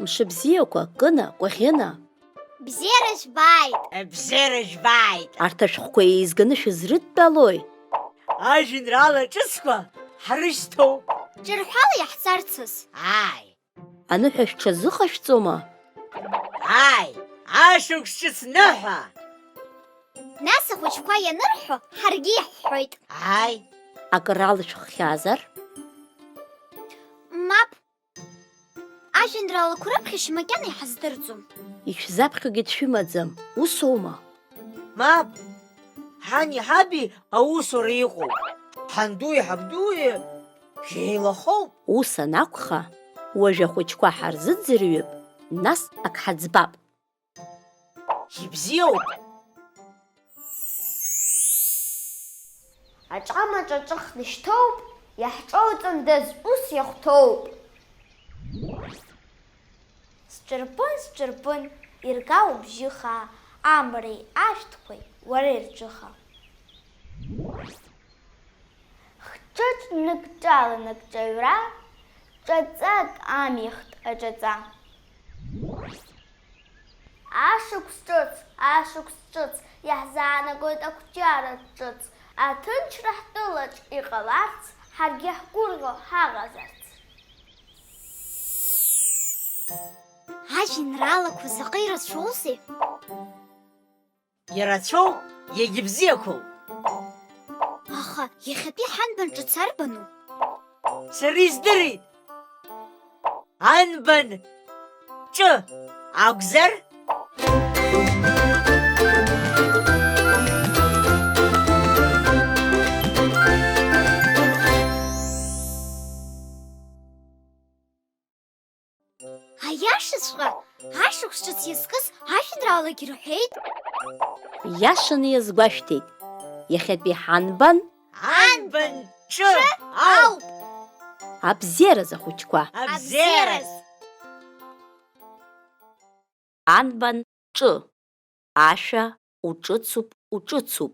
Мшыбзиақәа, Кына, Кәаӷьына. Бзиара жәбааит! Бзиара жәбааит! Арҭ ашәҟәқәа еизганы шәызрыдтәалои? Ажәеинраала ҿыцқәа ҳрышьҭоуп. Ҿырҳәала иаҳцарцаз? Ааи! Аныҳәа шәҽазыҟашәҵома? Ааи! Ашықәс ҿыц ныҳәа! Нас ахәыҷқәа ианырҳәо, ҳаргьы иаҳҳәоит. Ааи! Акыр алшәххьазар? Мап! Ажәеинраалақәа раԥхьашьа макьана иҳаздырӡом. Ишәзаԥхьогьы дшәымаӡам, усоума? Мап! Ҳани ҳаби аусура иҟоуп. Ҳандуи ҳабдуи шәеилахоуп. Ус анакәха, уажә ахәыҷқәа ҳарзыӡырҩып, нас ак ҳаӡбап. Ибзиоуп! Аҿамаҿ аҿыхны ишьҭоуп, иаҳҿоуҵандаз ус иахәҭоуп. Сҿырпын, иргау бжьыхаа, амреи ашәҭқәеи уара ирҿыха. Хҿыҿ ныкҿала ныкҿаҩра, ҿаҵак амихт аҿаҵа. Ашықәс ҿыц, иаҳзаанагоит ақәҷара ҿыц, аҭынчра ҳтәылаҿ иҟаларц, ҳаргьы ҳгәырӷьо ҳаҟазарц. Ажәеинраалақәа заҟа ирацәоузеи? Ирацәоуп, иагьыбзиақәоуп. Аха иахьатәи ҳанбан ҿыц арбану? Сара издырит. Анбан Ҿ акәзар? Аиашаҵәҟьа, ашықәс ҿыц иазкыз ажәеинраалагьы рҳәеит. Иашаны иазгәашәҭеит. Иахьатәи ҳанбан? Анбан Ҿ ауп. Абзиараз ахәыҷқәа. Абзиараз. Анбан Ҿ. Ашәа уҿыцуп, уҿыцуп.